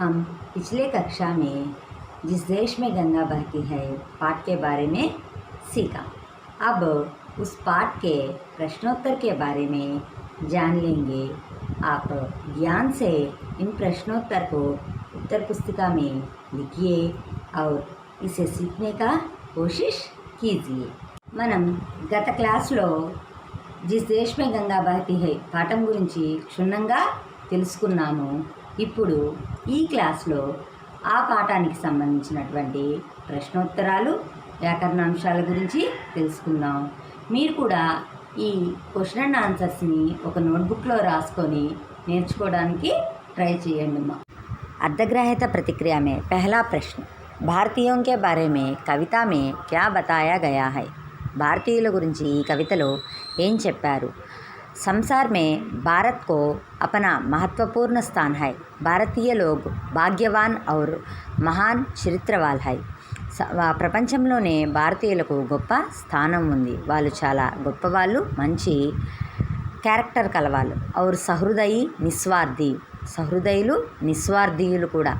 हम पिछले कक्षा में जिस देश में गंगा बहती है पाठ के बारे में सीखा। अब उस पाठ के प्रश्नोत्तर के बारे में जान लेंगे। आप ध्यान से इन प्रश्नोत्तर को उत्तर पुस्तिका में लिखिए और इसे सीखने का कोशिश कीजिए। మనం గత క్లాస్లో जिस देश में गंगा बहती है పాఠం గురించి క్షుణ్ణంగా తెలుసుకున్నాము। ఇప్పుడు ఈ క్లాస్లో ఆ పాఠానికి సంబంధించినటువంటి ప్రశ్నోత్తరాలు వ్యాకరణాంశాల గురించి తెలుసుకుందాం। మీరు కూడా ఈ క్వశ్చన్ అండ్ ఆన్సర్స్ని ఒక నోట్బుక్లో రాసుకొని నేర్చుకోవడానికి ట్రై చేయండి। अर्धग्रहित प्रतिक्रिया में पहला प्रश्न, भारतीयों के बारे में कविता में क्या बताया गया है? భారతీయుల గురించి ఈ కవితలో ఏం చెప్పారు? संसार में भारत को अपना महत्वपूर्ण स्थान है। भारतीय लोग भाग्यवान और महान चरित्र वाल है। ప్రపంచంలోనే భారతీయులకు గొప్ప స్థానం ఉంది। వాళ్ళు చాలా గొప్పవాళ్ళు, మంచి క్యారెక్టర్ కలవాళ్ళు। और सहृदयी निस्वार्थी, సహృదయులు నిస్వార్థీయులు కూడా।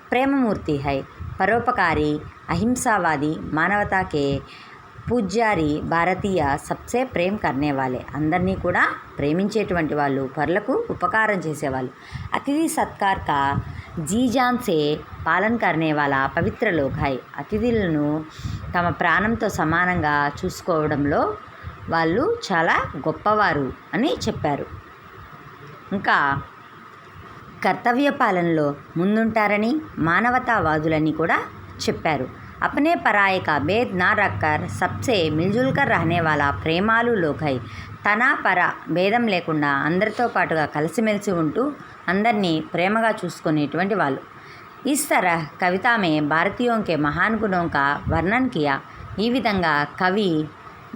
ప్రేమమూర్తి है, परोपकारी अहिंसावादी मानवता के పూజ్యారి భారతీయ సబ్సే ప్రేమ్ కర్నే వాలే, అందరినీ కూడా ప్రేమించేటువంటి వాళ్ళు, పరులకు ఉపకారం చేసేవాళ్ళు। అతిథి సత్కార్ కా జీజాన్ సే పాలన్ కర్నే వాలా పవిత్ర లోక్ హై, అతిథులను తమ ప్రాణంతో సమానంగా చూసుకోవడంలో వాళ్ళు చాలా గొప్పవారు అని చెప్పారు। ఇంకా కర్తవ్య పాలనలో ముందుంటారని మానవతావాదులని కూడా చెప్పారు। अपने पराये का भेद ना रखकर सबसे मिलजुल कर रहने वाला ప్రేమాలు లోక్ హై, తన పర భేదం లేకుండా అందరితో పాటుగా కలిసిమెలిసి ఉంటూ అందరినీ ప్రేమగా చూసుకునేటువంటి వాళ్ళు। इस तरह कविता में भारतीयों के महान गुणों का वर्णन किया, ఈ విధంగా కవి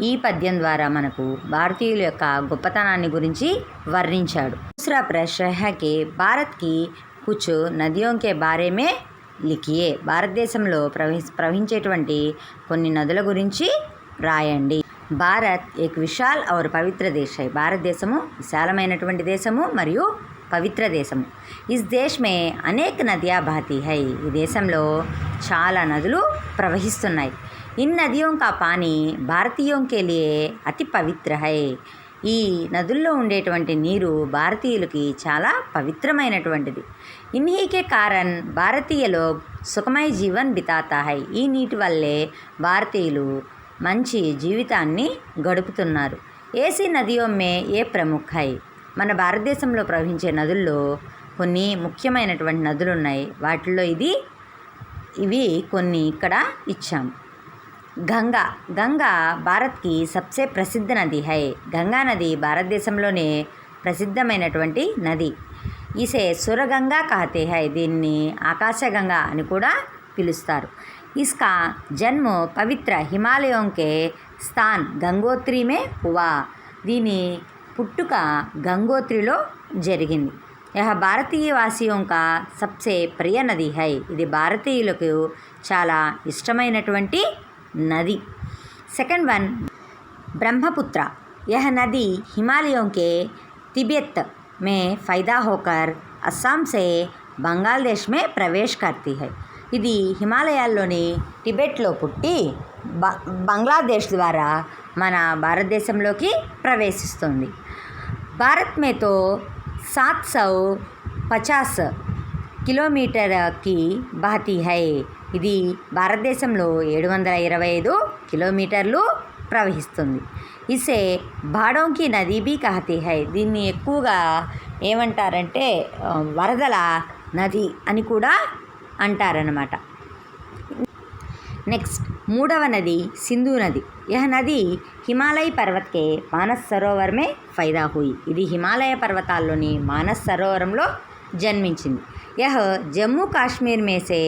ఈ పద్యం ద్వారా మనకు భారతీయుల యొక్క గొప్పతనాన్ని గురించి వర్ణించాడు। दूसरा प्रश्न है कि भारत की कुछ नदियों के बारे में లిఖియే, భారతదేశంలో ప్రవహించేటువంటి కొన్ని నదుల గురించి రాయండి। భారత్ ఏక్ విశాల్ और పవిత్ర దేశ్ హై, భారతదేశము విశాలమైనటువంటి దేశము మరియు పవిత్ర దేశము। ఇస్ దేశ్ మే అనేక నదియా బహతీ హై, ఈ దేశంలో చాలా నదులు ప్రవహిస్తున్నాయి। ఇన్ నదియోं का पानी భారతీయోं के लिए అతి పవిత్ర హై, ఈ నదుల్లో ఉండేటువంటి నీరు భారతీయులకి చాలా పవిత్రమైనటువంటిది। ఇన్హీ కే కారణ్ భారతీయ లోగ్ సుఖమయ జీవన్ బితాతా హై, ఈ నీటి వల్లే భారతీయులు మంచి జీవితాన్ని గడుపుతున్నారు। ఏసీ నదియో మే ఏ ప్రముఖ హై, మన భారతదేశంలో ప్రవహించే నదుల్లో కొన్ని ముఖ్యమైనటువంటి నదులు ఉన్నాయి, వాటిల్లో ఇవి కొన్ని ఇక్కడ ఇచ్చాం। గంగా, గంగా భారత్ కి సబ్సే ప్రసిద్ధ నది హై, గంగా నది భారతదేశంలోనే ప్రసిద్ధమైనటువంటి నది। ఇసే సురగంగా కహతే హై, దీన్ని ఆకాశగంగా అని కూడా పిలుస్తారు। ఇస్కా జన్మ పవిత్ర హిమాలయోం కే స్థాన్ గంగోత్రి మే హువా, దీని పుట్టుక గంగోత్రిలో జరిగింది। యహ భారతీయ వాసియోం కా సబ్సే ప్రియ నది హై, ఇది భారతీయులకు చాలా ఇష్టమైనటువంటి नदी। सेकंड वन, ब्रह्मपुत्र, यह नदी हिमालयों के तिब्बत में पैदा होकर असम से बंगाल देश में प्रवेश करती है, ఇది హిమాలయాల్లోని టిబెట్లో పుట్టి బంగ్లాదేశ్ ద్వారా మన భారతదేశంలోకి ప్రవేశిస్తుంది। భారత్ మే తో 750 కిలోమీటర్కి బహతీ హై, ఇది భారతదేశంలో 725 కిలోమీటర్లు ప్రవహిస్తుంది। ఇసే బాడోంకి నదీ బీ కహతీ హై, దీన్ని ఎక్కువగా ఏమంటారంటే వరదల నది అని కూడా అంటారనమాట। నెక్స్ట్ మూడవ నది సింధు నది, యహ నది హిమాలయ పర్వత్ కే మానస్ సరోవర్ మే ఫైదా హుయి, ఇది హిమాలయ పర్వతాల్లోని మానస్ సరోవరంలో జన్మించింది। యహ జమ్మూ కాశ్మీర్ మే సే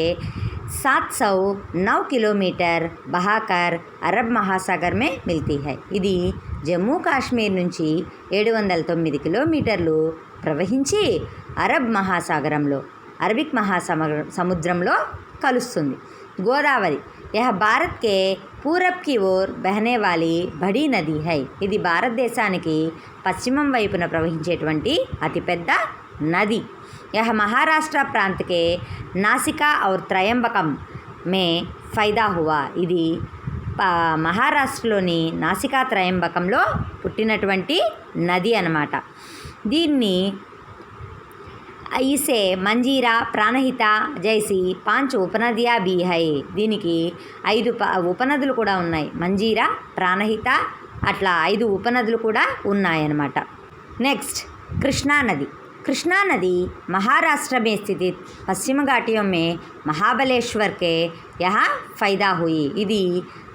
709 కిలోమీటర్ బహాకర్ అరబ్ మహాసాగర్ మే మిల్తీ హై, ఇది జమ్మూ కాశ్మీర్ నుంచి 709 కిలోమీటర్లు ప్రవహించి అరబ్ మహాసాగరంలో, అరబిక్ మహాసముద్రంలో కలుస్తుంది। గోదావరి, యహ భారత్ కే పూరబ్ కి ఓర్ బహనే వాలీ బడీ నదీ హై, ఇది భారతదేశానికి పశ్చిమం వైపున ప్రవహించేటువంటి అతిపెద్ద नदी। यह महाराष्ट्र प्रांत के नासिका और त्रयंबकम में पैदा हुआ। ఇది మహారాష్ట్రలోని నాసికా త్రయంబకంలో పుట్టినటువంటి నది అన్నమాట. దీన్ని इसे मंजीरा प्राणहित जैसी 5 उपनदियाँ भी है. దీనికి 5 ఉపనదులు కూడా ఉన్నాయి. మంజీరా, ప్రాణహిత అట్లా 5 ఉపనదులు కూడా ఉన్నాయన్నమాట. నెక్స్ట్ कृष्णा नदी. कृष्णा नदी महाराष्ट्र में स्थित पश्चिम घाटियों में महाबलेश्वर के यहाँ पैदा हुई. ఇది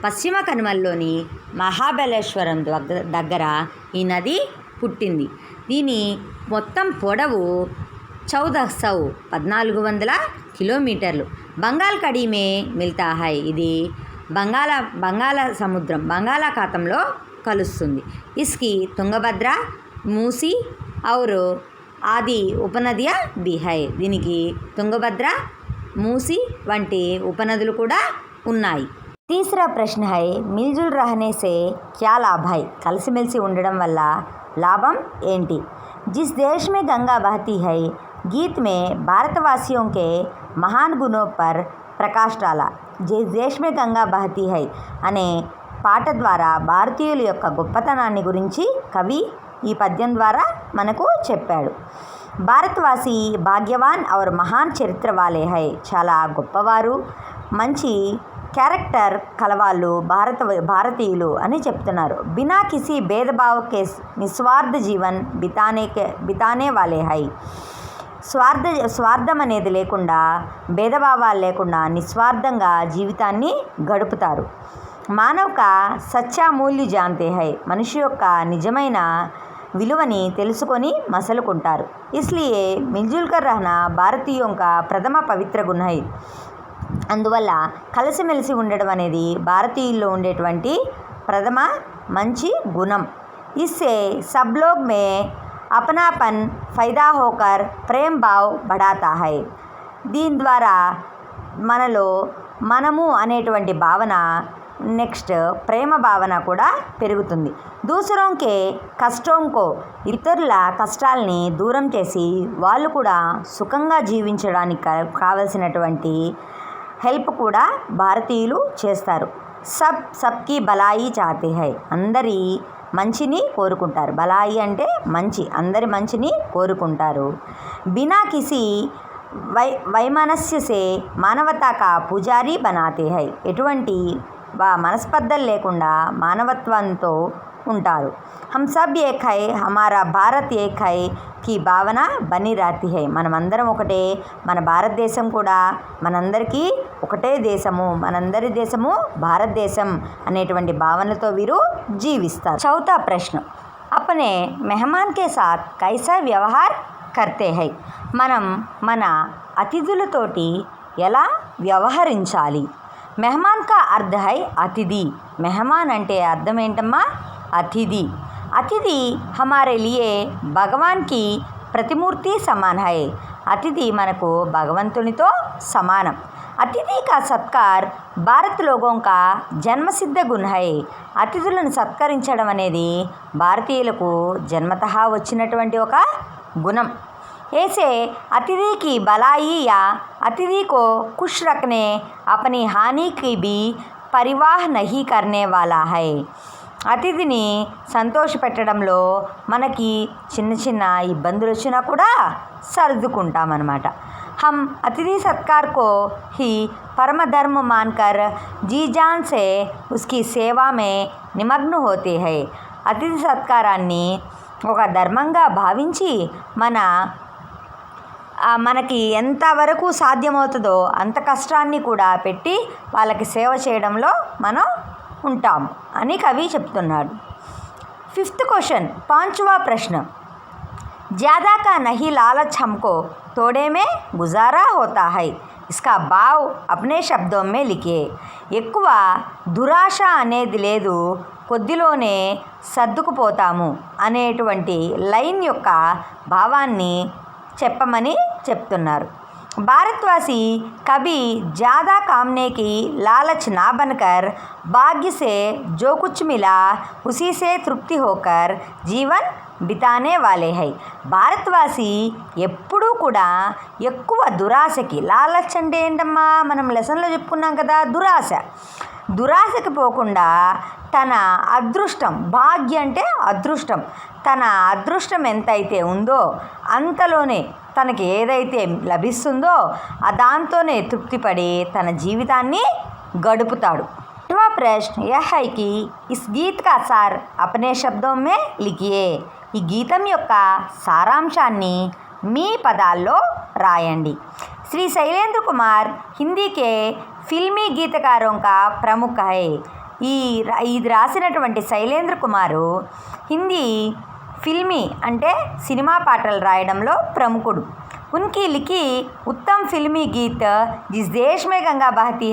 పశ్చిమ కనుమల్లోని మహాబలేశ్వరం దగ్గర ఈ నది పుట్టింది. దీని మొత్తం పొడవు 1400 కిలోమీటర్లు. బంగాల్ కడీ మే మిల్తా హై. ఇది బంగాళాఖాతంలో కలుస్తుంది. ఇస్కి తుంగభద్ర, మూసి और ఆది ఉపనదియా भी है. దీనికి తుంగభద్ర, మూసి వంటి ఉపనదులు కూడా ఉన్నాయి. तीसरा प्रश्न है मिलजुल रहने से क्या लाभ है. కలిసిమెలిసి ఉండడం వల్ల లాభం ఏంటి. जिस देश में गंगा बहती है गीत में भारतवासियों के महान गुणों पर प्रकाश डाला. जिस देश में गंगा बहती है అనే పాట ద్వారా భారతీయుల యొక్క గొప్పతనాన్ని గురించి కవి ఈ పద్యం ద్వారా మనకు చెప్పాడు. భారతవాసి భాగ్యవాన్ ఔర్ మహాన్ చరిత్ర వాలే హై. చాలా గొప్పవారు, మంచి క్యారెక్టర్ కలవాళ్ళు భారతీయులు అని చెప్తున్నారు. బినా కిసి భేదభావ కే నిస్వార్థ జీవన్ బితానే వాలే హై. స్వార్థం అనేది లేకుండా, భేదభావాలు లేకుండా నిస్వార్థంగా జీవితాన్ని గడుపుతారు. మానవ కా సచ్చా మూల్య జాంతే హై. మనిషి యొక్క నిజమైన విలువని తెలుసుకొని మసలుకుంటారు. ఇస్లియే మిల్జుల్కర్ రహనా భారతీయోం కా ప్రథమ పవిత్ర గుణ హై. అందువల్ల కలిసిమెలిసి ఉండడం అనేది భారతీయుల్లో ఉండేటువంటి ప్రథమ మంచి గుణం. ఇస్సే సబ్ లోగ్ మే అపనాపన్ ఫైదా హోకర్ ప్రేమ్ భావ్ బఢాతా హై. దీని ద్వారా మనలో మనము అనేటువంటి భావన, నెక్స్ట్ ప్రేమ భావన కూడా పెరుగుతుంది. దూసరోంకే కష్టంకో, ఇతరుల కష్టాలని దూరం చేసి వాళ్ళు కూడా సుఖంగా జీవించడానికి కావలసినటువంటి హెల్ప్ కూడా భారతీయులు చేస్తారు. సబ్కి బలాయి చాతే హై. అందరి మంచిని కోరుకుంటారు. బలాయి అంటే మంచి, అందరి మంచిని కోరుకుంటారు. బినా కిసి వైమనస్య సే మానవతా కా పుజారీ బనాతే హై. ఎటువంటి మనస్పర్ధలు లేకుండా మానవత్వంతో ఉంటారు. హమ్ సబ్ ఏక్ హై, హమారా భారత్ ఏక్ హై కి భావన బని రాతి హై. మనమందరం ఒకటే, మన భారతదేశం కూడా మనందరికీ ఒకటే దేశము, మనందరి దేశము భారతదేశం అనేటువంటి భావనలతో వీరు జీవిస్తారు. చౌథా ప్రశ్న అపనే మెహమాన్ కే సాత్ కైసా వ్యవహార్ కర్తే హై. మనం మన అతిథులతోటి ఎలా వ్యవహరించాలి. మెహమాన్ కా అర్థ హై అతిథి. మెహమాన్ అంటే అర్థం ఏంటమ్మా? అతిథి. అతిథి హమారే లియే భగవాన్ కి ప్రతిమూర్తి సమాన్ హై. అతిథి మనకు భగవంతునితో సమానం. అతిథి కా సత్కార్ భారత్ లోగోం కా జన్మసిద్ధ గుణ హై. అతిథులను సత్కరించడం అనేది భారతీయులకు జన్మతః వచ్చినటువంటి ఒక గుణం. ऐसे अतिथि की भलाई या अतिथि को खुश रखने अपनी हानि की भी परिवाह नहीं करने वाला है. అతిథిని సంతోషపెట్టడంలో మనకి చిన్న చిన్న ఇబ్బందులు వచ్చినా కూడా సర్దుకుంటామన్నమాట. हम अतिथि सत्कार को ही परम धर्म मानकर जी जान से उसकी सेवा में निमग्न होते हैं. అతిథి సత్కారాన్ని ఒక ధర్మంగా భావించి మనకి ఎంతవరకు సాధ్యమవుతుందో అంత కష్టాన్ని కూడా పెట్టి వాళ్ళకి సేవ చేయడంలో మనం ఉంటాం అని కవి చెప్తున్నాడు. ఫిఫ్త్ క్వశ్చన్, 5वां प्रश्न. ज़्यादा का नहीं लालच हमको थोड़े में गुजारा होता है. इसका भाव अपने शब्दों में लिखिए. ఎక్కువ దురాశ అనేది లేదు, కొద్దిలోనే సర్దుకుపోతాము అనేటువంటి లైన్ యొక్క భావాన్ని చెప్పమని చెప్తున్నారు. भारतवासी कभी ज़्यादा कामने की लालच ना बनकर भाग्य से जो कुछ मिला उसी से तृप्ति होकर जीवन బితానే వాలే హై. భారత్వాసి ఎప్పుడూ కూడా ఎక్కువ దురాశకి, లాలచ్ అంటే ఏంటమ్మా, మనం లెసన్లో చెప్పుకున్నాం కదా, దురాశకి పోకుండా తన అదృష్టం, భాగ్య అంటే అదృష్టం, తన అదృష్టం ఎంతైతే ఉందో అంతలోనే తనకి ఏదైతే లభిస్తుందో దాంతోనే తృప్తిపడి తన జీవితాన్ని గడుపుతాడు. प्रश्न यह है कि इस गीत का सार अपने शब्दों में लिखिए. ఈ గీతం యొక్క సారాంశాన్ని మీ పదాల్లో రాయండి. श्री शैलेंद्र कुमार हिंदी के फिल्मी गीतकारों का प्रमुख है. ఇది రాసినటువంటి శైలేంద్ర కుమారు హిందీ ఫిల్మీ అంటే సినిమా పాటలు రాయడంలో ప్రముఖుడు. उनकी लिखी उत्तम फिल्मी गीत जिस देश में गंगा बहती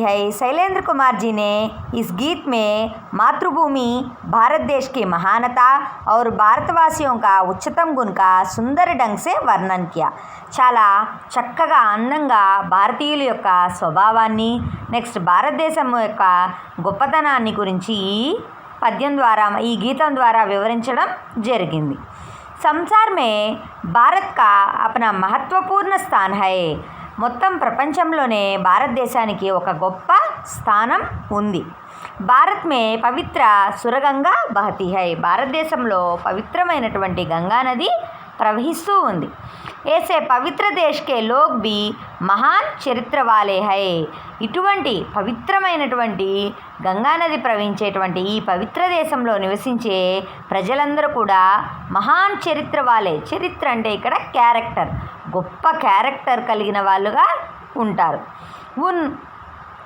है शैलेंद्र कुमार जी ने इस गीत में मातृभूमि, भारत देश की महानता और भारतवासियों का उच्चतम गुण का सुंदर ढंग से वर्णन किया. చాలా చక్కగా అందంగా భారతీయుల యొక్క స్వభావాన్ని, నెక్స్ట్ భారతదేశం యొక్క గొప్పతనాన్ని గురించి ఈ పద్యం ద్వారా, ఈ గీతం ద్వారా వివరించడం జరిగింది. సంసార్ మే భారత్ కా అప్నా మహత్వపూర్ణ స్థాన్ హై. మొత్తం ప్రపంచంలోనే భారతదేశానికి ఒక గొప్ప స్థానం ఉంది. భారత్ మే పవిత్ర సురగంగా బహతి హై. భారతదేశంలో పవిత్రమైనటువంటి గంగా నది ప్రవహిస్తూ ఉంది. ऐसे పవిత్ర దేశ్ కే లోగ్ భీ మహాన్ చరిత్ర వాలే హై. ఇటువంటి పవిత్రమైనటువంటి గంగానది ప్రవహించేటువంటి ఈ పవిత్ర దేశంలో నివసించే ప్రజలందరూ కూడా మహాన్ చరిత్ర వాలే. చరిత్ర అంటే ఇక్కడ క్యారెక్టర్, గొప్ప క్యారెక్టర్ కలిగిన వాళ్ళుగా ఉంటారు.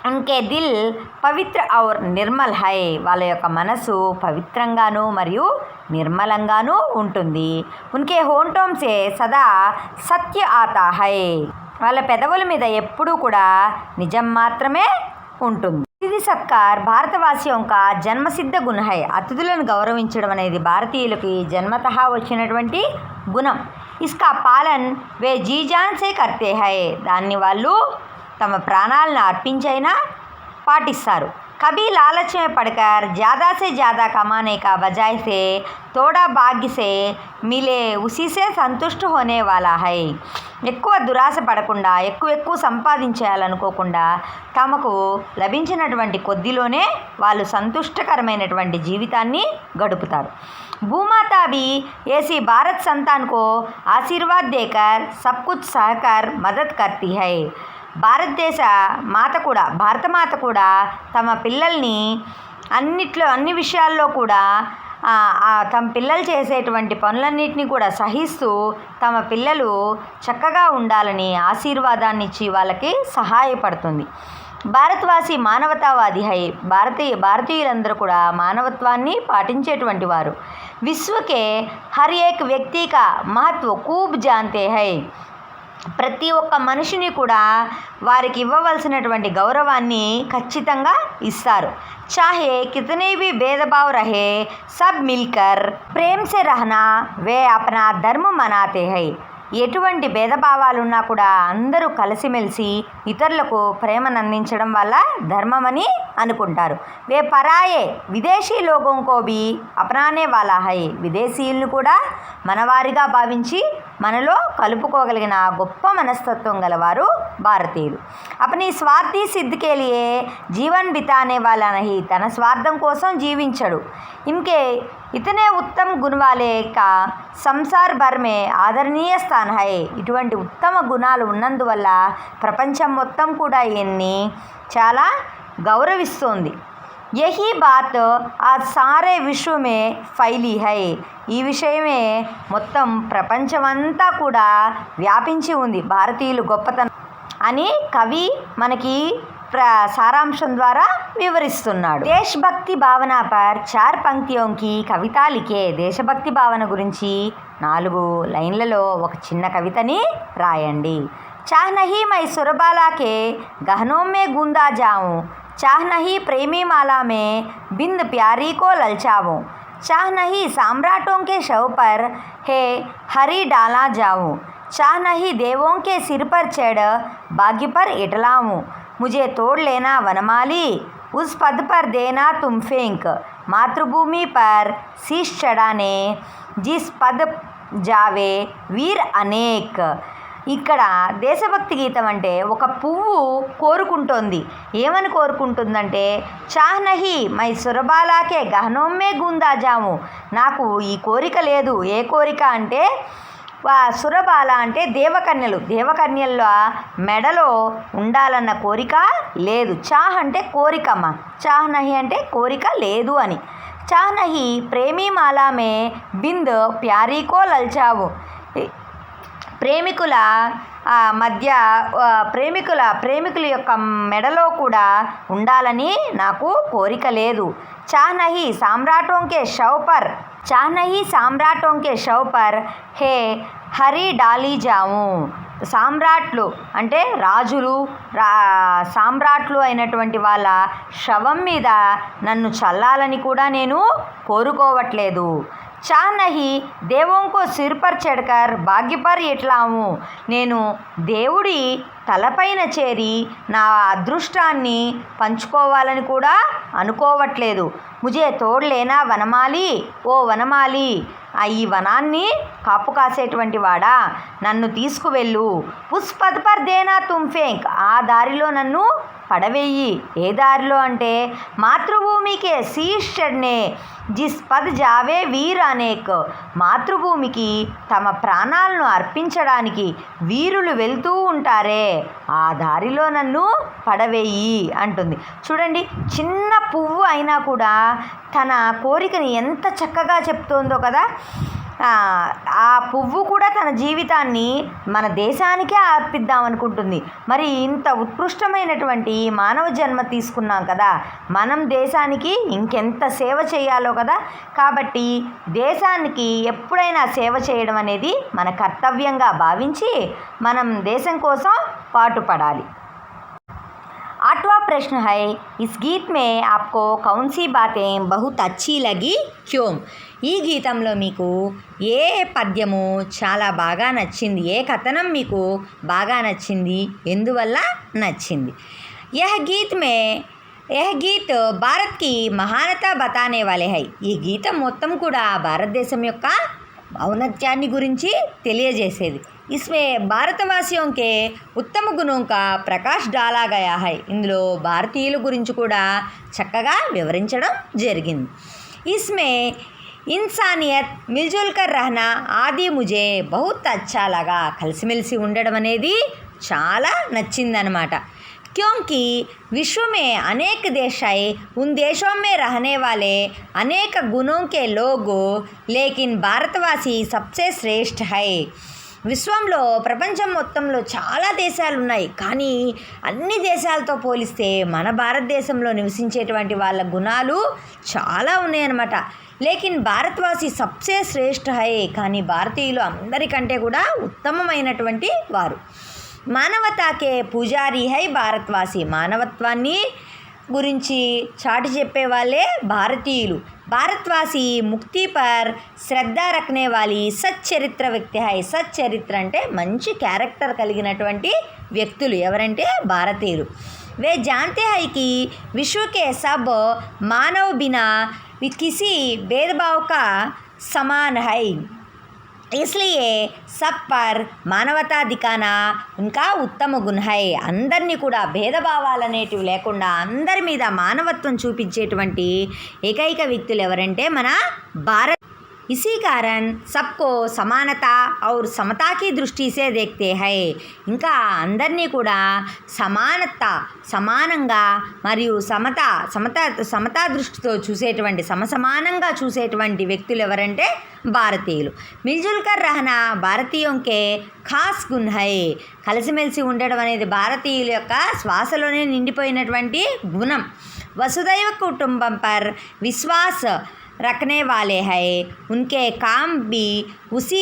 ఉన్కే దిల్ పవిత్ర ఔర్ నిర్మల్ హై. వాళ్ళ యొక్క మనసు పవిత్రంగాను మరియు నిర్మలంగాను ఉంటుంది. ఉన్కే హోంఠోం సే సదా సత్య ఆతా హై. వాళ్ళ పెదవుల మీద ఎప్పుడూ కూడా నిజం మాత్రమే ఉంటుంది. అతిథి సత్కార్ భారతవాసియోం కా జన్మసిద్ధ గుణ హై. అతిథులను గౌరవించడం అనేది భారతీయులకి జన్మతహా వచ్చినటువంటి గుణం. ఇస్కా పాలన్ వే జీజాన్ సే కర్తే హై. దాన్ని వాళ్ళు తమ ప్రాణాలను అర్పించైనా పాటిస్తారు. कभी लालच में पड़कर ज़्यादा से ज़्यादा कमाने का बजाय से थोड़ा भाग्य से मिले उसी से संतुष्ट होने वाला है. ఎక్కువ దురాశ పడకుండా ఎక్కువ సంపాదించాలనుకోకుండా తమకు లభించినటువంటి కొద్దిలోనే వాళ్ళు సంతుష్టకరమైనటువంటి జీవితాన్ని గడుపుతారు. భూమాతా भी ऐसी भारत संतान को आशीर्वाद देकर सब कुछ सहकर मदद करती है. భారతదేశ మాత కూడా, భారతమాత కూడా తమ పిల్లల్ని అన్ని విషయాల్లో కూడా తమ పిల్లలు చేసేటువంటి పనులన్నింటినీ కూడా సహిస్తూ తమ పిల్లలు చక్కగా ఉండాలని ఆశీర్వాదాన్ని ఇచ్చి వాళ్ళకి సహాయపడుతుంది. భారతవాసి మానవతావాది హై. భారతీయులందరూ కూడా మానవత్వాన్ని పాటించేటువంటి వారు. విశ్వకే హర్ ఏక్ వ్యక్తి కా మహత్వ ఖూబ్ జాన్తే హై. ప్రతి ఒక్క మనిషిని కూడా వారికి ఇవ్వవలసినటువంటి గౌరవాన్ని ఖచ్చితంగా ఇస్తారు. చాహే కితనే భీ భేదభావ్ రహే సబ్ మిల్కర్ ప్రేమ్ సే రహనా వే అప్నా ధర్మ మనాతే హై. ఎటువంటి భేదభావాలున్నా కూడా అందరూ కలిసిమెలిసి ఇతరులకు ప్రేమను అందించడం వల్ల ధర్మమని అనుకుంటారు. వే పరాయే విదేశీ లోగోం కో భీ అప్నానే వాలా హై. విదేశీయులను కూడా మనవారిగా భావించి మనలో కలుపుకోగలిగిన గొప్ప మనస్తత్వం గలవారు భారతీయులు. అపనీ స్వార్థీ సిద్ధికే లియే జీవన్ బితానే వాలా నహీ. తన స్వార్థం కోసం జీవించడు. ఇన్కే ఇతనే ఉత్తమ గుణవాలే కా సంసార్ భర్ మే ఆదరణీయ స్థాన్ హై. ఇటువంటి ఉత్తమ గుణాలు ఉన్నందువల్ల ప్రపంచం మొత్తం కూడా ఈయన్ని చాలా గౌరవిస్తోంది. యహీ బాత్ ఆజ్ సారే విశ్వ మే ఫైలీ హై. ఈ విషయమే మొత్తం ప్రపంచమంతా కూడా వ్యాపించి ఉంది, భారతీయులు గొప్పతనం అని కవి మనకి సారాంశం ద్వారా వివరిస్తున్నాడు. దేశభక్తి భావన పర్ 4 పంక్తియోంకి కవిత లిఖే. దేశభక్తి భావన గురించి 4 లైన్లలో ఒక చిన్న కవితని రాయండి. చాహ్ నహీ మై సురబాలా కే గహనోం మే గూందా జాऊं. చాహ్ నహీ ప్రేమీ మాలా మే బింద్ ప్యారీ కో లల్చాऊं. चाह नहीं सम्राटों के शव पर है हरी डाला जाऊं. चाह नहीं देवों के सिर पर चढ़ भाग्य पर इटलाऊं. मुझे तोड़ लेना वनमाली उस पद पर देना तुम फेंक मातृभूमि पर शीश चढ़ाने जिस पद जावे వీర్ అనేక్. ఇక్కడ దేశభక్తి గీతం అంటే ఒక పువ్వు కోరుకుంటోంది. ఏమని కోరుకుంటుందంటే చాహ్ నహీ మై సురబాలాకే గహనోమ్మే గూందా జాము. నాకు ఈ కోరిక లేదు. ఏ కోరిక అంటే సురబాల అంటే దేవకన్యలు. దేవకన్యల్లో మెడలో ఉండాలన్న కోరిక లేదు. చాహ్ అంటే కోరికమ్మ. చాహ్ నహి అంటే కోరిక లేదు అని. చాహ్ నహి ప్రేమీ మాలామే బింద్ ప్యారీకో లల్చావు. ప్రేమికుల మధ్య ప్రేమికుల యొక్క మెడలో కూడా ఉండాలని నాకు కోరిక లేదు. చాహ్ నహీ సామ్రాటోంకే షౌపర్ హే హరి డాలీ జాము. సామ్రాట్లు అంటే రాజులు సామ్రాట్లు అయినటువంటి వాళ్ళ శవం మీద నన్ను చల్లాలని కూడా నేను కోరుకోవట్లేదు. చాహ్ నహీ దేవోంకో సిర్ పర్ చడ్కర్ భాగ్య పర్ ఎట్లాము. నేను దేవుడి తలపైన చేరి నా అదృష్టాన్ని పంచుకోవాలని కూడా అనుకోవట్లేదు. ముజే తోడ్లేనా వనమాలి, ఓ వనమాలి, ఈ వనాన్ని కాపు కాసేటువంటి వాడా నన్ను తీసుకువెళ్ళు. ఉస్ పద్ పర్ దేనా తుమ్ ఫేంక్. ఆ దారిలో నన్ను పడవేయి. ఏ దారిలో అంటే మాతృభూమికే శీష్ చడ్నే జిస్ పద్ జావే వీర్ అనేక్. మాతృభూమికి తమ ప్రాణాలను అర్పించడానికి వీరులు వెళ్తూ ఉంటారే ఆ దారిలో నన్ను పడవేయి అంటుంది. చూడండి, చిన్న పువ్వు అయినా కూడా తన కోరికని ఎంత చక్కగా చెప్తోందో కదా. ఆ పువ్వు కూడా తన జీవితాన్ని మన దేశానికే అర్పిద్దాం అనుకుంటుంది. మరి ఇంత ఉత్కృష్టమైనటువంటి మానవ జన్మ తీసుకున్నాం కదా, మనం దేశానికి ఇంకెంత సేవ చేయాలో కదా. కాబట్టి దేశానికి ఎప్పుడైనా సేవ చేయడం అనేది మన కర్తవ్యంగా భావించి మనం దేశం కోసం పాటుపడాలి. 8वां प्रश्न है, इस गीत में आपको कौन सी बातें बहुत अच्छी लगी क्यों? ఈ గీతంలో మీకు ఏ పద్యము చాలా బాగా నచ్చింది, ఏ కథనం మీకు బాగా నచ్చింది, ఎందువల్ల నచ్చింది? यह గీత్ భారత్ కి మహానత బతానే వాలే హై. ఈ గీతం మొత్తం కూడా భారతదేశం యొక్క ఔన్నత్యాన్ని గురించి తెలియజేసేది. इसमें భారతవాసియోं के ఉత్తమ గుణం కా ప్రకాష్ డాలా గయా హై. ఇందులో భారతీయుల గురించి కూడా చక్కగా వివరించడం జరిగింది. इसमें ఇన్సానియత్ మిల్జుల్ కర్ రహనా ఆది ముజే బహుత్ అచ్చా లగా. కలిసిమెలిసి ఉండడం అనేది చాలా నచ్చిందనమాట. क्योंकि विश्व में अनेक देश है, उन देशों में रहने वाले अनेक गुणों के लोग, लेकिन भारतवासी सबसे श्रेष्ठ है. విశ్వంలో ప్రపంచం మొత్తంలో చాలా దేశాలు ఉన్నాయి, కానీ అన్ని దేశాలతో పోలిస్తే మన భారతదేశంలో నివసించేటువంటి వాళ్ళ గుణాలు చాలా ఉన్నాయన్నమాట. లేకిన్ భారతవాసి సబ్సే శ్రేష్ఠ హై. కానీ భారతీయులు అందరికంటే కూడా ఉత్తమమైనటువంటి వారు. మానవతాకే పూజారి హై భారతవాసి. మానవత్వాన్ని గురించి చాటి చెప్పే వాళ్ళే భారతీయులు. భారతవాసి ముక్తి పర్ శ్రద్ధ రఖనే వాలి సచ్చరిత్ర వ్యక్తి హై. సచ్చరిత్ర అంటే మంచి క్యారెక్టర్ కలిగినటువంటి వ్యక్తులు ఎవరంటే భారతీయులు. వే జాన్తే హై కి విశ్వ కే సబ్ మానవ బినా కిసి భేదభావ్ కా సమాన్ హై. इसलिए सब पर మానవతా దికానా ఇంకా ఉత్తమ గుణ హై. అందరినీ కూడా భేదభావాలు అనేటివి లేకుండా అందరి మీద మానవత్వం చూపించేటువంటి ఏకైక వ్యక్తులు ఎవరంటే మన భారత్. इसी कारण सबको समानता और समता की दृष्टि से देखते हैं. ఇంకా అందరినీ కూడా సమానంగా మరియు సమతా దృష్టితో చూసేటువంటి సమానంగా చూసేటువంటి వ్యక్తులు ఎవరంటే భారతీయులు. మిల్జుల్ కర్ రహనా భారతీయోంకే ఖాస్ గుణ్ హై. కలిసిమెలిసి ఉండడం అనేది భారతీయుల యొక్క శ్వాసలోనే నిండిపోయినటువంటి గుణం. వసుదైవ కుటుంబం పర్ విశ్వాస్ रखने वाले हैं. उनके काम भी उसी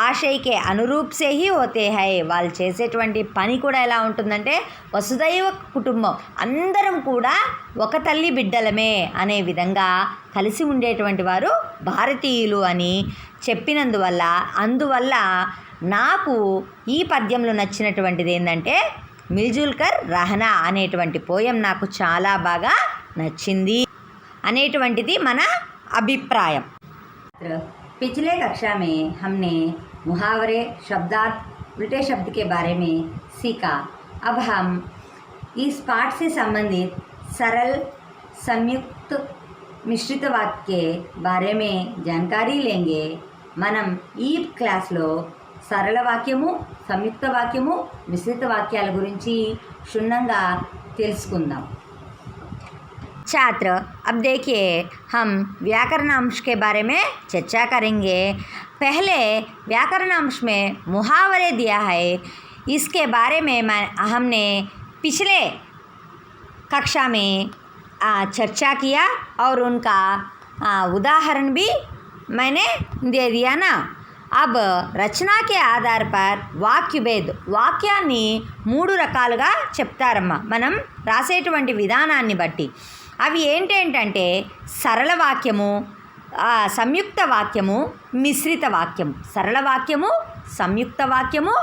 आशय के अनुरूप से ही होते हैं. వాళ్ళు చేసేటువంటి పని కూడా ఎలా ఉంటుందంటే వసుదైవ కుటుంబం, అందరం కూడా ఒక తల్లి బిడ్డలమే అనే విధంగా కలిసి ఉండేటువంటి వారు భారతీయులు అని అందువల్ల నాకు ఈ పద్యంలో నచ్చినటువంటిది ఏంటంటే మిల్జుల్ కర్ రహనా అనేటువంటి పోయం నాకు చాలా బాగా నచ్చింది అనేటువంటిది మన అభిప్రాయం. पिछले कक्षा में हमने मुहावरे, शब्दार्थ, उल्टे शब्द के बारे में सीखा. अब हम इस पाठ से संबंधित सरल, संयुक्त, मिश्रित वाक्य के बारे में जानकारी लेंगे. మనం ఈ క్లాస్లో సరళ వాక్యము, సంయుక్త వాక్యము, మిశ్రిత వాక్యాల గురించి క్షుణ్ణంగా తెలుసుకుందాం. छात्र, अब देखिए हम व्याकरणांश के बारे में चर्चा करेंगे. पहले व्याकरणांश में मुहावरे दिया है. इसके बारे में हमने पिछले कक्षा में चर्चा किया और उनका उदाहरण भी मैंने दे दिया ना. अब రచన के आधार पर వాక్య భేద్ వాక్యాన్ని 3 రకాలుగా చెప్తారమ్మా మనం రాసేటువంటి విధానాన్ని బట్టి. అవి ఏంటంటే సరళ వాక్యము, సంయుక్త వాక్యము, మిశ్రిత వాక్యము. సరళ వాక్యము, సంయుక్త వాక్యము,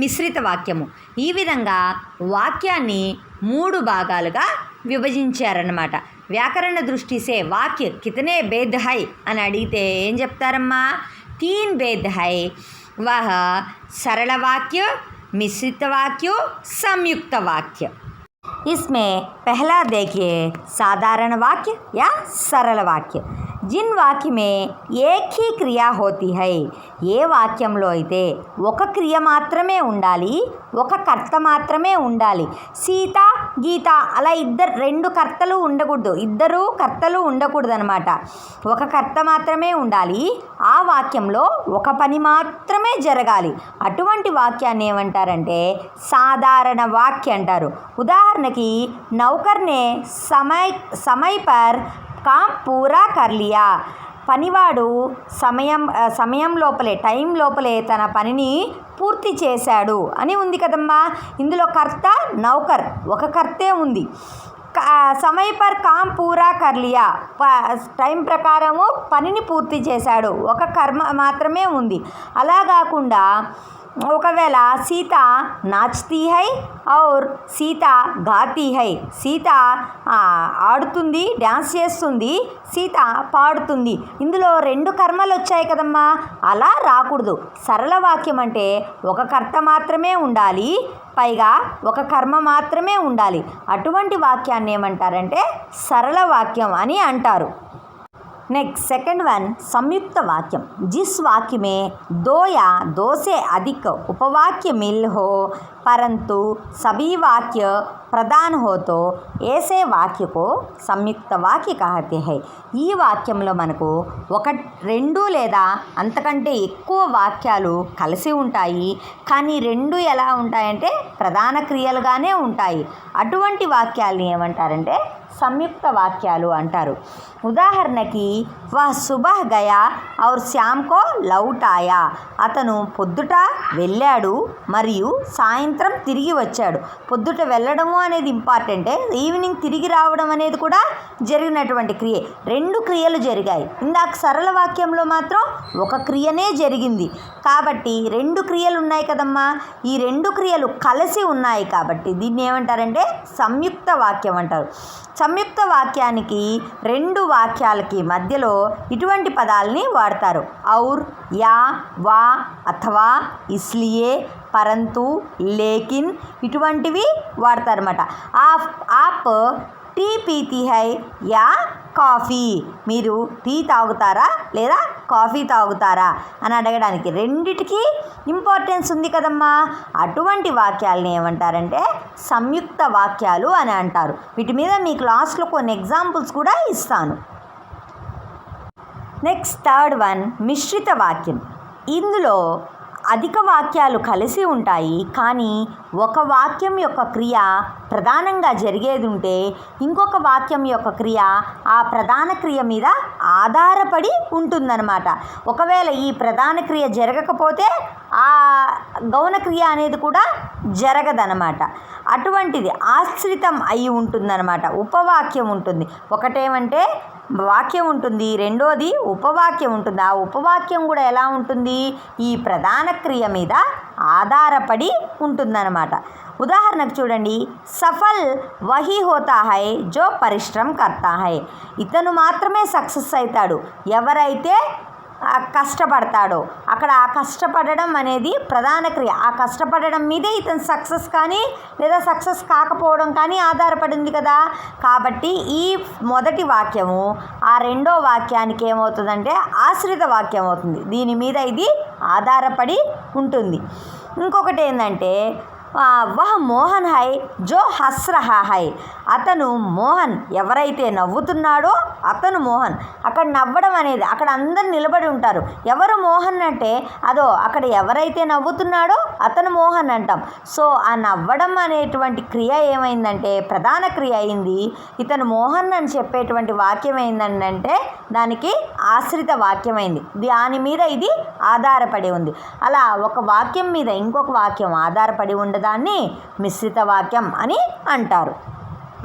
మిశ్రిత వాక్యము. ఈ విధంగా వాక్యాన్ని 3 భాగాలుగా విభజించారన్నమాట. వ్యాకరణ దృష్టి సే వాక్య కితనే భేద్ హై అని అడిగితే ఏం చెప్తారమ్మా? 3 भेद है. वह सरल वाक्य, मिश्रित वाक्य, संयुक्त वाक्य. इसमें पहला देखिए साधारण वाक्य या सरल वाक्य. जिन वाक्य में एक ही क्रिया होती है, ఏ వాక్యంలో అయితే ఒక క్రియ మాత్రమే ఉండాలి, ఒక కర్త మాత్రమే ఉండాలి. సీత, గీత అలా 2 కర్తలు ఉండకూడదు, 2 కర్తలు ఉండకూడదు అనమాట. ఒక కర్త మాత్రమే ఉండాలి. ఆ వాక్యంలో ఒక పని మాత్రమే జరగాలి. అటువంటి వాక్యాన్ని ఏమంటారంటే సాధారణ వాక్య అంటారు. ఉదాహరణకి నౌకర్నే సమయ పర్ కామ్ పూరా కర్ లియా. పనివాడు సమయం లోపలే, టైం లోపలే తన పనిని పూర్తి చేశాడు అని ఉంది కదమ్మా. ఇందులో కర్త నౌకర్, ఒక కర్తే ఉంది. సమయ పర్ కామ్ పూరా కర్ లియా, టైం ప్రకారము పనిని పూర్తి చేశాడు, ఒక కర్మ మాత్రమే ఉంది. అలా కాకుండా ఒకవేళ సీత నాచ్తీ హై ఔర్ సీత గాతీ హై, సీత ఆడుతుంది, డ్యాన్స్ చేస్తుంది, సీత పాడుతుంది. ఇందులో 2 కర్మలు వచ్చాయి కదమ్మా. అలా రాకూడదు. సరళ వాక్యం అంటే ఒక కర్త మాత్రమే ఉండాలి, పైగా ఒక కర్మ మాత్రమే ఉండాలి. అటువంటి వాక్యాన్ని ఏమంటారంటే సరళ వాక్యం అని అంటారు. नेक्स्ट सेकंड वन संयुक्त वाक्य. जिस वाक्य में 2 या 2 से अधिक उपवाक्य मिल हो परंतु सभी वाक्य प्रधान हो तो ऐसे वाक्य को संयुक्त वाक्य कहते हैं. ఈ వాక్యంలో మనకు 2 లేదా అంతకంటే ఎక్కువ వాక్యాలు కలిసి ఉంటాయి, కానీ 2 ఎలా ఉంటాయంటే ప్రధాన క్రియలుగానే ఉంటాయి. అటువంటి వాక్యాలని ఏమంటారంటే సంయుక్త వాక్యాలు అంటారు. ఉదాహరణకి వహ సుబహ్ గయా ఔర్ శ్యామ్ కో లౌట్ ఆయా. అతను పొద్దుట వెళ్ళాడు మరియు సాయంత్రం తిరిగి వచ్చాడు. పొద్దుట వెళ్ళడము అనేది ఇంపార్టెంటే, ఈవినింగ్ తిరిగి రావడం అనేది కూడా జరిగినటువంటి క్రియ. 2 క్రియలు జరిగాయి. ఇందాక సరళ వాక్యంలో మాత్రం ఒక క్రియనే జరిగింది. కాబట్టి 2 క్రియలు ఉన్నాయి కదమ్మా. ఈ 2 క్రియలు కలిసి ఉన్నాయి కాబట్టి దీన్ని ఏమంటారంటే సంయుక్త వాక్యం అంటారు. సంయుక్త వాక్యానికి 2 వాక్యాలకి మధ్యలో ఇటువంటి పదాలని వాడతారు. ఔర్, యా, వా, అథవా, ఇస్లియే, పరంతు, లేకిన్ ఇటువంటివి వాడతారన్నమాట. ఆప్ టీ పీతీ హై యా కాఫీ, మీరు టీ తాగుతారా లేదా కాఫీ తాగుతారా అని అడగడానికి రెండిటికి ఇంపార్టెన్స్ ఉంది కదమ్మా. అటువంటి వాక్యాలని ఏమంటారంటే సంయుక్త వాక్యాలు అని అంటారు. వీటి మీద మీ క్లాస్లో కొన్ని ఎగ్జాంపుల్స్ కూడా ఇస్తాను. నెక్స్ట్ థర్డ్ వన్ మిశ్రిత వాక్యం. ఇందులో అధిక వాక్యాలు కలిసి ఉంటాయి, కానీ ఒక వాక్యం యొక్క క్రియ ప్రధానంగా జరిగేది ఉంటే ఇంకొక వాక్యం యొక్క క్రియ ఆ ప్రధాన క్రియ మీద ఆధారపడి ఉంటుందన్నమాట. ఒకవేళ ఈ ప్రధాన క్రియ జరగకపోతే ఆ గౌణ క్రియ అనేది కూడా జరగదన్నమాట. అటువంటిది ఆశ్రితం అయి ఉంటుందన్నమాట. ఉపవాక్యం ఉంటుంది. ఒకటేమంటే వాక్యం ఉంటుంది, రెండోది ఉపవాక్యం ఉంటుంది. ఆ ఉపవాక్యం కూడా ఎలా ఉంటుంది? ఈ ప్రధాన క్రియ మీద ఆధారపడి ఉంటుందన్నమాట. ఉదాహరణకు చూడండి, సఫల్ వహీ హోతా హై జో పరిశ్రమ కర్తా హై. ఇతను మాత్రమే సక్సెస్ అవుతాడు ఎవరైతే కష్టపడతాడో. అక్కడ ఆ కష్టపడడం అనేది ప్రధాన క్రియ. ఆ కష్టపడడం మీదే ఇతను సక్సెస్ కానీ లేదా సక్సెస్ కాకపోవడం కానీ ఆధారపడి ఉంది కదా. కాబట్టి ఈ మొదటి వాక్యము ఆ రెండో వాక్యానికి ఏమవుతుందంటే ఆశ్రిత వాక్యం అవుతుంది. దీని మీద ఇది ఆధారపడి ఉంటుంది. ఇంకొకటి ఏంటంటే వహ్ మోహన్ హై జో హస్ రహా హై. అతను మోహన్, ఎవరైతే నవ్వుతున్నాడో అతను మోహన్. అక్కడ నవ్వడం అనేది, అక్కడ అందరు నిలబడి ఉంటారు. ఎవరు మోహన్ అంటే అదో అక్కడ ఎవరైతే నవ్వుతున్నాడో అతను మోహన్ అంటాం. సో ఆ నవ్వడం అనేటువంటి క్రియ ఏమైందంటే ప్రధాన క్రియ అయింది. ఇతను మోహన్ అని చెప్పేటువంటి వాక్యం ఏంటంటే దానికి ఆశ్రిత వాక్యమైంది. దాని మీద ఇది ఆధారపడి ఉంది. అలా ఒక వాక్యం మీద ఇంకొక వాక్యం ఆధారపడి ఉండదాన్ని మిశ్రిత వాక్యం అని అంటారు.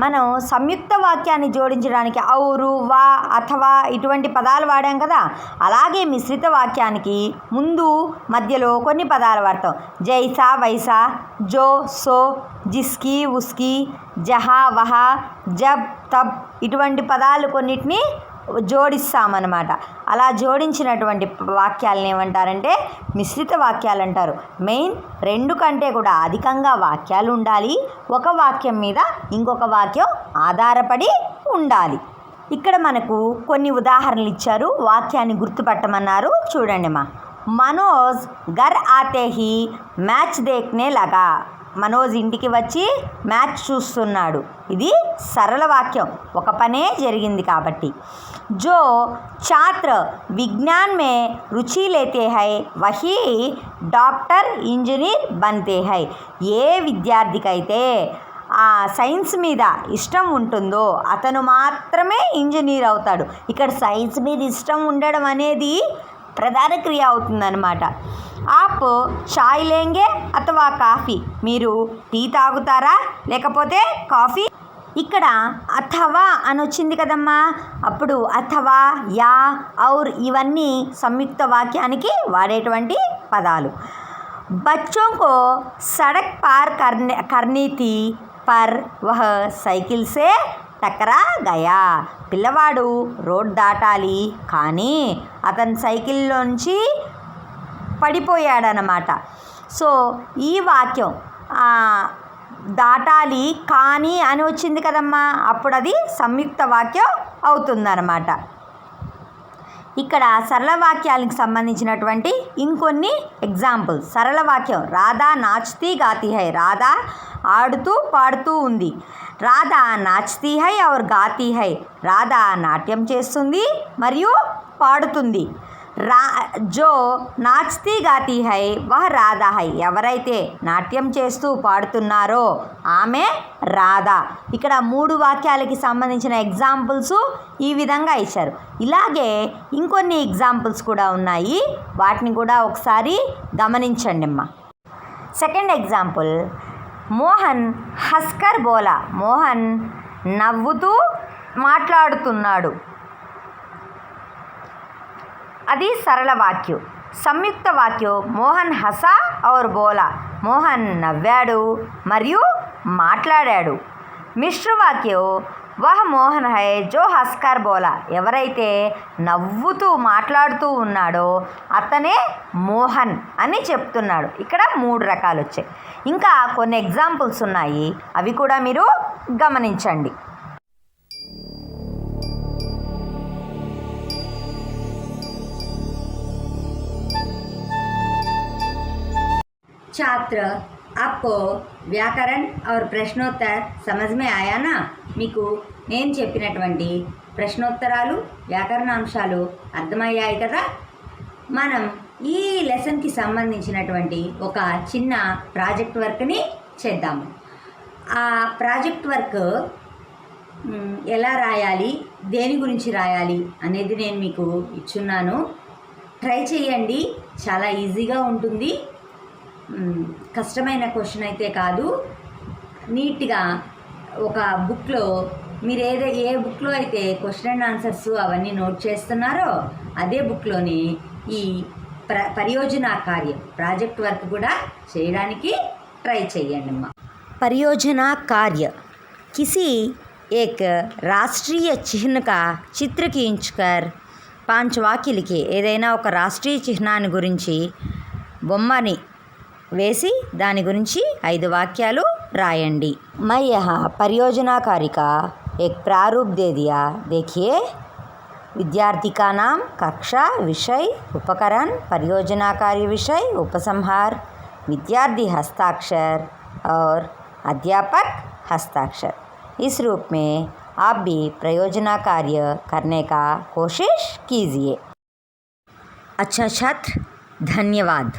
మనం సంయుక్త వాక్యాన్ని జోడించడానికి ఔరు, వా, అథవా ఇటువంటి పదాలు వాడాం కదా. అలాగే మిశ్రిత వాక్యానికి ముందు మధ్యలో కొన్ని పదాలు వాడతాం. జైసా, వైసా, జో, సో, జిస్కి, ఉస్కి, జహా, వహా, జబ్, తబ్ ఇటువంటి పదాలు కొన్నిటిని జోడిస్తామన్నమాట. అలా జోడించినటువంటి వాక్యాలను ఏమంటారంటే మిశ్రిత వాక్యాలు అంటారు. మెయిన్ రెండు కంటే కూడా అధికంగా వాక్యాలు ఉండాలి. ఒక వాక్యం మీద ఇంకొక వాక్యం ఆధారపడి ఉండాలి. ఇక్కడ మనకు కొన్ని ఉదాహరణలు ఇచ్చారు. వాక్యాన్ని గుర్తుపట్టమన్నారు. చూడండి మనోజ్ ఘర్ ఆతే హీ మ్యాచ్ దేఖ్నే లగా. మనోజ్ ఇంటికి వచ్చి మ్యాచ్ చూస్తున్నాడు. ఇది సరళ వాక్యం, ఒక పనే జరిగింది కాబట్టి. जो छात्र विज्ञान में रुचि लेते हैं वही డాక్టర్ ఇంజనీర్ बनते हैं. ఏ విద్యార్థికైతే ఆ సైన్స్ మీద ఇష్టం ఉంటుందో అతను మాత్రమే ఇంజనీర్ అవుతాడు. ఇక్కడ సైన్స్ మీద ఇష్టం ఉండడం అనేది ప్రధాన క్రియ అవుతుందన్నమాట. ఆప్ చాయ్ లేంగే అథవా కాఫీ. మీరు టీ తాగుతారా లేకపోతే కాఫీ? ఇక్కడ అథవా అని వచ్చింది కదమ్మా. అప్పుడు అథవా, యా, ఔర్ ఇవన్నీ సంయుక్త వాక్యానికి వాడేటువంటి పదాలు. బచ్చోं को सड़क पार करनी थी पर वह साइकिल से టకరా గయా. పిల్లవాడు రోడ్ దాటాలి కానీ అతను సైకిల్లోంచి పడిపోయాడనమాట. సో ఈ వాక్యం దాటాలి కానీ అని వచ్చింది కదమ్మా. అప్పుడు అది సంయుక్త వాక్యం అవుతుందన్నమాట. ఇక్కడ సరళ వాక్యాలకు సంబంధించినటువంటి ఇంకొన్ని ఎగ్జాంపుల్స్. సరళ వాక్యం రాధా నాచ్తీ గాతీ హై. రాధా ఆడుతూ పాడుతూ ఉంది. రాధా నాచ్తీ హై ఔర్ గాతీ హై. రాధా నాట్యం చేస్తుంది మరియు పాడుతుంది. జో నాచ్తీ గాతీ హై వహ రాధా హై. ఎవరైతే నాట్యం చేస్తూ పాడుతున్నారో ఆమె రాధా. ఇక్కడ 3 వాక్యాలకి సంబంధించిన ఎగ్జాంపుల్స్ ఈ విధంగా ఇచ్చారు. ఇలాగే ఇంకొన్ని ఎగ్జాంపుల్స్ కూడా ఉన్నాయి. వాటిని కూడా ఒకసారి గమనించండి అమ్మా. సెకండ్ ఎగ్జాంపుల్, మోహన్ హస్కర్ బోలా. మోహన్ నవ్వుతూ మాట్లాడుతున్నాడు. అది సరళ వాక్యం. సంయుక్త వాక్యం మోహన్ హసా ఔర్ బోలా. మోహన్ నవ్వాడు మరియు మాట్లాడాడు. మిశ్ర వాక్యం వహ్ మోహన్ హై జో హస్కర్ బోలా. ఎవరైతే నవ్వుతూ మాట్లాడుతూ ఉన్నాడో అతనే మోహన్ అని చెప్తున్నాడు. ఇక్కడ 3 రకాలు వచ్చాయి. ఇంకా కొన్ని ఎగ్జాంపుల్స్ ఉన్నాయి, అవి కూడా మీరు గమనించండి. छात्र आपको వ్యాకరణ और ప్రశ్నోత్తర समझ में आया ना? మీకు నేను చెప్పినటువంటి ప్రశ్నోత్తరాలు వ్యాకరణాంశాలు అర్థమయ్యాయి కదా. మనం ఈ లెసన్కి సంబంధించినటువంటి ఒక చిన్న ప్రాజెక్ట్ వర్క్ని చేద్దాము. ఆ ప్రాజెక్ట్ వర్క్ ఎలా రాయాలి, దేని గురించి రాయాలి అనేది నేను మీకు ఇచ్చున్నాను. ట్రై చేయండి, చాలా ఈజీగా ఉంటుంది. కష్టమైన క్వశ్చన్ అయితే కాదు. నీట్గా ఒక బుక్లో మీరు ఏ బుక్లో అయితే క్వశ్చన్ అండ్ ఆన్సర్స్ అవన్నీ నోట్ చేస్తున్నారో అదే బుక్లోని ఈ పరియోజన కార్యం ప్రాజెక్ట్ వర్క్ కూడా చేయడానికి ट्राई చేయండి అమ్మా। परियोजना कार्य किसी एक राष्ट्रीय चिन्ह का चित्र खींचकर 5 वाक्य लिखे। ఏదైనా ఒక రాష్ట్రీయ చిహ్నాన్ని గురించి బొమ్మని వేసి దాని గురించి 5 వాక్యాలు రాయండి। मैं यहाँ परियोजना कार्य का एक प्रारूप दे दिया, देखिए। विद्यार्थी का नाम, कक्षा, विषय, उपकरण, परियोजना कार्य विषय, उपसंहार, विद्यार्थी हस्ताक्षर और अध्यापक हस्ताक्षर। इस रूप में आप भी परियोजना कार्य करने का कोशिश कीजिए। अच्छा छात्र, धन्यवाद।